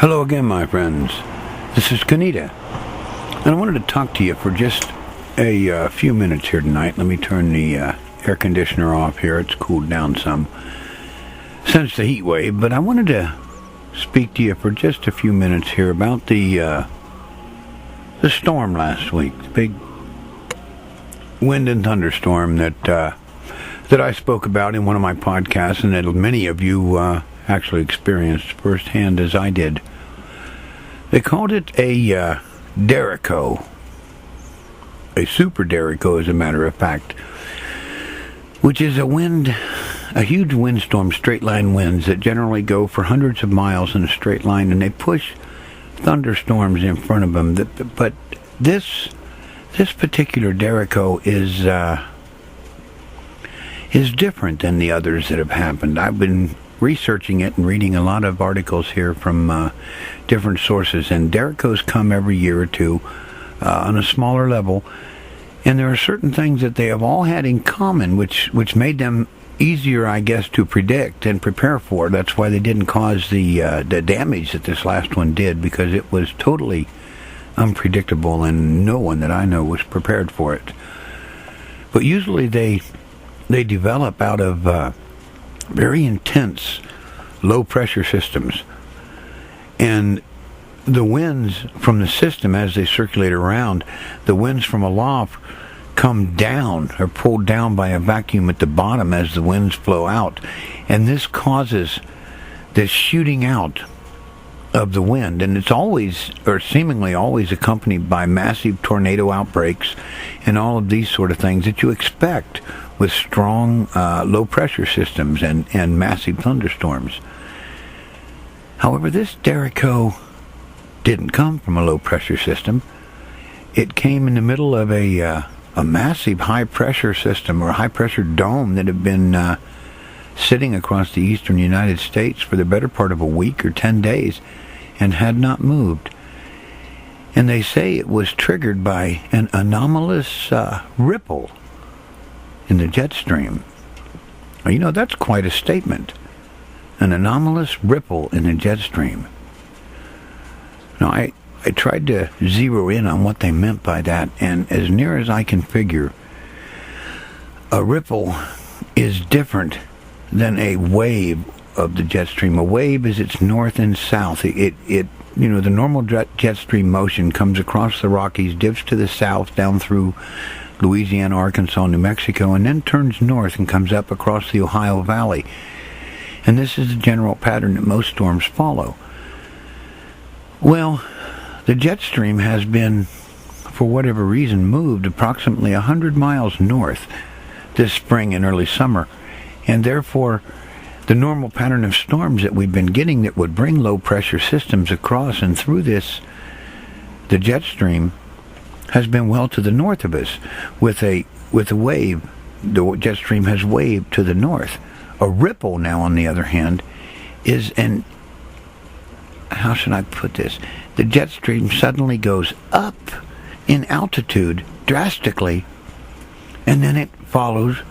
Hello again, my friends. This is Cunneda, and I wanted to talk to you for just a few minutes here tonight. Let me turn the air conditioner off here. It's cooled down some since the heat wave, but I wanted to speak to you for just a few minutes here about the storm last week, the big wind and thunderstorm that I spoke about in one of my podcasts, and that many of you actually experienced firsthand as I did. They called it a Derico, a super Derico, as a matter of fact, which is a huge windstorm, straight line winds that generally go for hundreds of miles in a straight line, and they push thunderstorms in front of them. But this particular Derico is different than the others that have happened. I've been researching it and reading a lot of articles here from different sources, and Dericos come every year or two on a smaller level, and there are certain things that they have all had in common which made them easier, I guess, to predict and prepare for. That's why they didn't cause the damage that this last one did, because it was totally unpredictable and no one that I know was prepared for it. But usually they develop out of very intense low pressure systems, and the winds from the system, as they circulate around, the winds from aloft come down, or pulled down by a vacuum at the bottom as the winds flow out, and this causes this shooting out of the wind, and it's always, or seemingly always, accompanied by massive tornado outbreaks and all of these sort of things that you expect with strong low pressure systems and massive thunderstorms. However, this Derico didn't come from a low pressure system. It came in the middle of a massive high pressure system, or high pressure dome, that had been sitting across the eastern United States for the better part of a week or 10 days and had not moved. And they say it was triggered by an anomalous ripple in the jet stream. Well, you know, that's quite a statement. An anomalous ripple in the jet stream. Now, I tried to zero in on what they meant by that, and as near as I can figure, a ripple is different than a wave of the jet stream. A wave is its north and south. It you know, the normal jet stream motion comes across the Rockies, dips to the south down through Louisiana, Arkansas, New Mexico, and then turns north and comes up across the Ohio Valley. And this is the general pattern that most storms follow. Well, the jet stream has been, for whatever reason, moved approximately 100 miles north this spring and early summer, and therefore the normal pattern of storms that we've been getting that would bring low pressure systems across and through the jet stream, has been well to the north of us with a wave. The jet stream has waved to the north. A ripple now, on the other hand, is how should I put this? The jet stream suddenly goes up in altitude drastically, and then it follows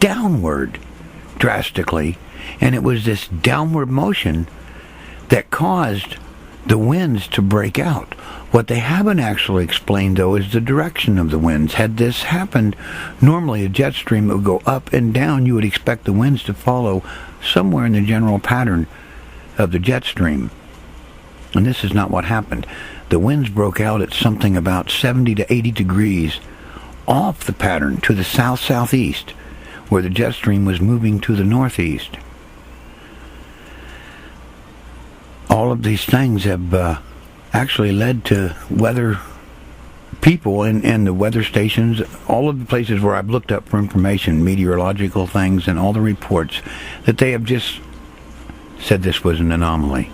downward drastically, and it was this downward motion that caused the winds to break out. What they haven't actually explained, though, is the direction of the winds. Had this happened, normally a jet stream would go up and down. You would expect the winds to follow somewhere in the general pattern of the jet stream. And this is not what happened. The winds broke out at something about 70 to 80 degrees off the pattern to the south-southeast, where the jet stream was moving to the northeast. All of these things have actually led to weather people and the weather stations, all of the places where I've looked up for information, meteorological things, and all the reports, that they have just said this was an anomaly.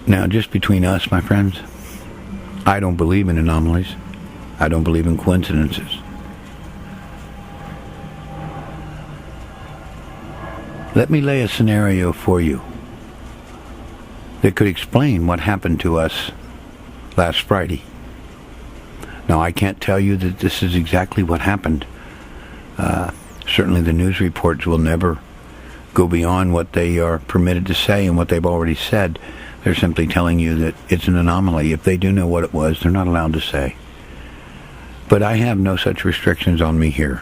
Now, just between us, my friends, I don't believe in anomalies. I don't believe in coincidences. Let me lay a scenario for you that could explain what happened to us last Friday. Now, I can't tell you that this is exactly what happened. Certainly the news reports will never go beyond what they are permitted to say and what they've already said. They're simply telling you that it's an anomaly. If they do know what it was, they're not allowed to say. But I have no such restrictions on me here.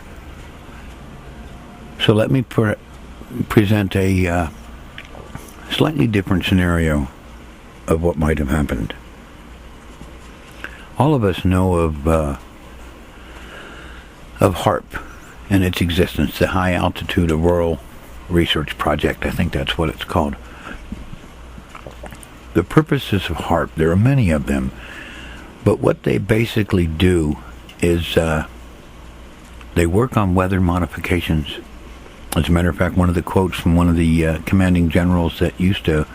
So let me present a slightly different scenario of what might have happened. All of us know of Harp and its existence, the High Altitude Auroral Research Project. I think that's what it's called. The purposes of Harp, there are many of them, but what they basically do is they work on weather modifications. As a matter of fact, one of the quotes from one of the commanding generals that used to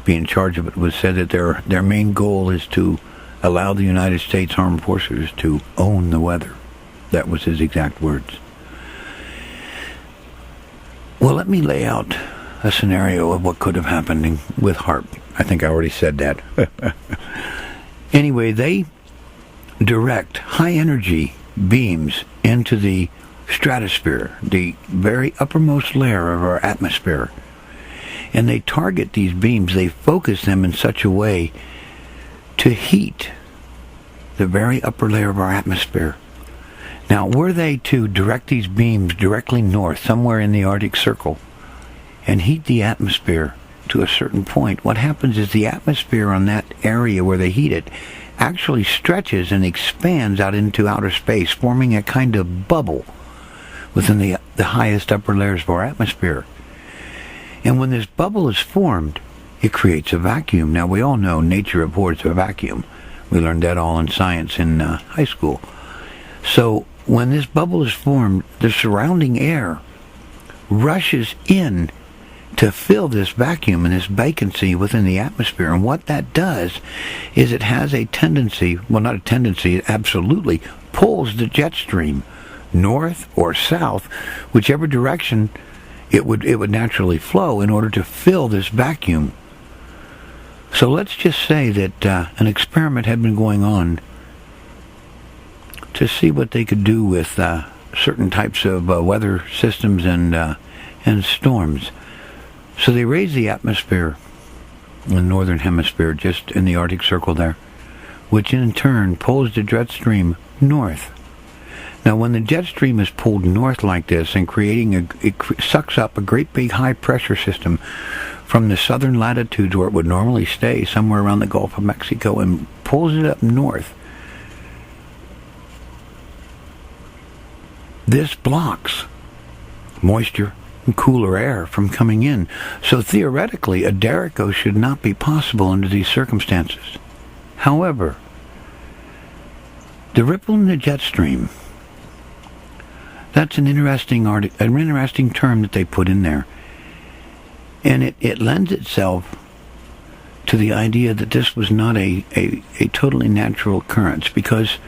be in charge of it was said that their main goal is to allow the United States Armed Forces to own the weather. That was his exact words. Well, let me lay out a scenario of what could have happened with Harp. I think I already said that. Anyway, they direct high-energy beams into the stratosphere, the very uppermost layer of our atmosphere. And they target these beams, they focus them in such a way to heat the very upper layer of our atmosphere. Now, were they to direct these beams directly north, somewhere in the Arctic Circle, and heat the atmosphere to a certain point, what happens is the atmosphere on that area where they heat it actually stretches and expands out into outer space, forming a kind of bubble within the highest upper layers of our atmosphere. And when this bubble is formed, it creates a vacuum. Now, we all know nature abhors a vacuum. We learned that all in science in high school. So when this bubble is formed, the surrounding air rushes in to fill this vacuum and this vacancy within the atmosphere. And what that does is it has a tendency, well, not a tendency, it absolutely pulls the jet stream north or south, whichever direction it would naturally flow in order to fill this vacuum. So let's just say that an experiment had been going on to see what they could do with certain types of weather systems and storms. So they raise the atmosphere in the northern hemisphere, just in the Arctic Circle there, which in turn pulls the jet stream north. Now, when the jet stream is pulled north like this and it sucks up a great big high pressure system from the southern latitudes where it would normally stay, somewhere around the Gulf of Mexico, and pulls it up north, this blocks moisture and cooler air from coming in. So theoretically, a derecho should not be possible under these circumstances. However, the ripple in the jet stream, that's an interesting term that they put in there. And it lends itself to the idea that this was not a totally natural occurrence, because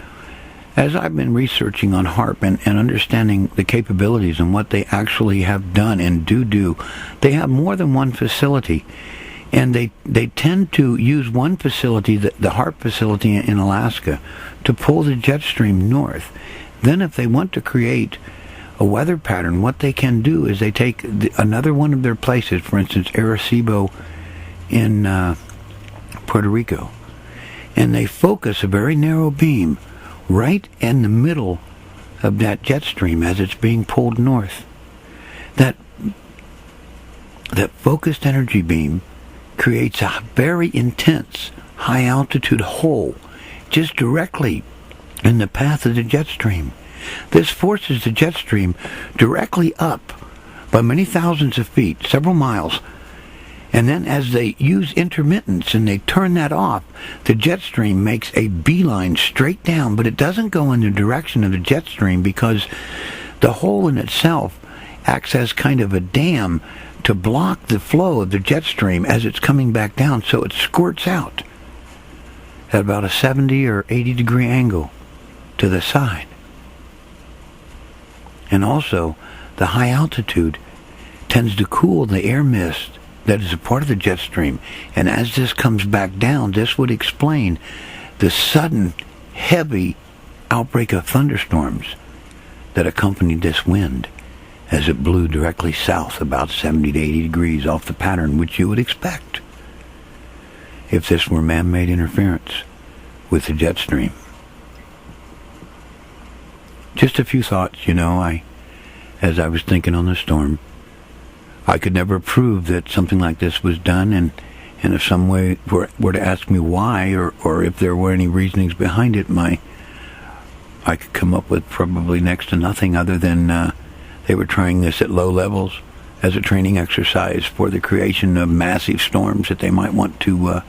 as I've been researching on Harp and understanding the capabilities and what they actually have done and do, they have more than one facility. And they tend to use one facility, the Harp facility in Alaska, to pull the jet stream north. Then if they want to create a weather pattern, what they can do is they take another one of their places, for instance, Arecibo in Puerto Rico, and they focus a very narrow beam right in the middle of that jet stream as it's being pulled north. That focused energy beam creates a very intense high-altitude hole just directly in the path of the jet stream. This forces the jet stream directly up by many thousands of feet, several miles, and then as they use intermittence and they turn that off, the jet stream makes a beeline straight down, but it doesn't go in the direction of the jet stream because the hole in itself acts as kind of a dam to block the flow of the jet stream as it's coming back down, so it squirts out at about a 70 or 80 degree angle to the side. And also, the high altitude tends to cool the air mist that is a part of the jet stream. And as this comes back down, this would explain the sudden, heavy outbreak of thunderstorms that accompanied this wind. as it blew directly south about 70 to 80 degrees off the pattern which you would expect if this were man-made interference with the jet stream. Just a few thoughts, as I was thinking on the storm. I could never prove that something like this was done, and if some way were to ask me why, or if there were any reasonings behind it, I could come up with probably next to nothing other than they were trying this at low levels as a training exercise for the creation of massive storms that they might want to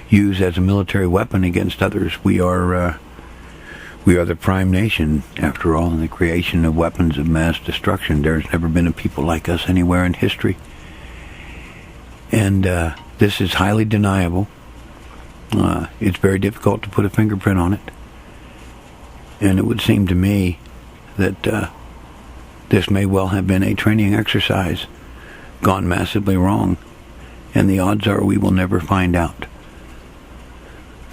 use as a military weapon against others. We are the prime nation, after all, in the creation of weapons of mass destruction. There's never been a people like us anywhere in history. And this is highly deniable. It's very difficult to put a fingerprint on it. And it would seem to me that this may well have been a training exercise gone massively wrong. And the odds are we will never find out.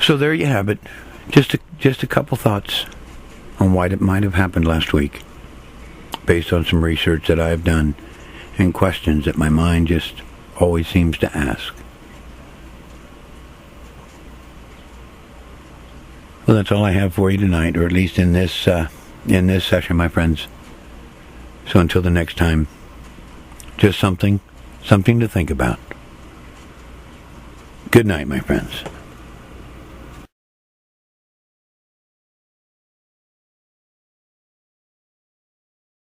So there you have it. Just a couple thoughts on why it might have happened last week, based on some research that I have done and questions that my mind just always seems to ask. Well, that's all I have for you tonight, or at least in this session, my friends. So until the next time, just something to think about. Good night, my friends.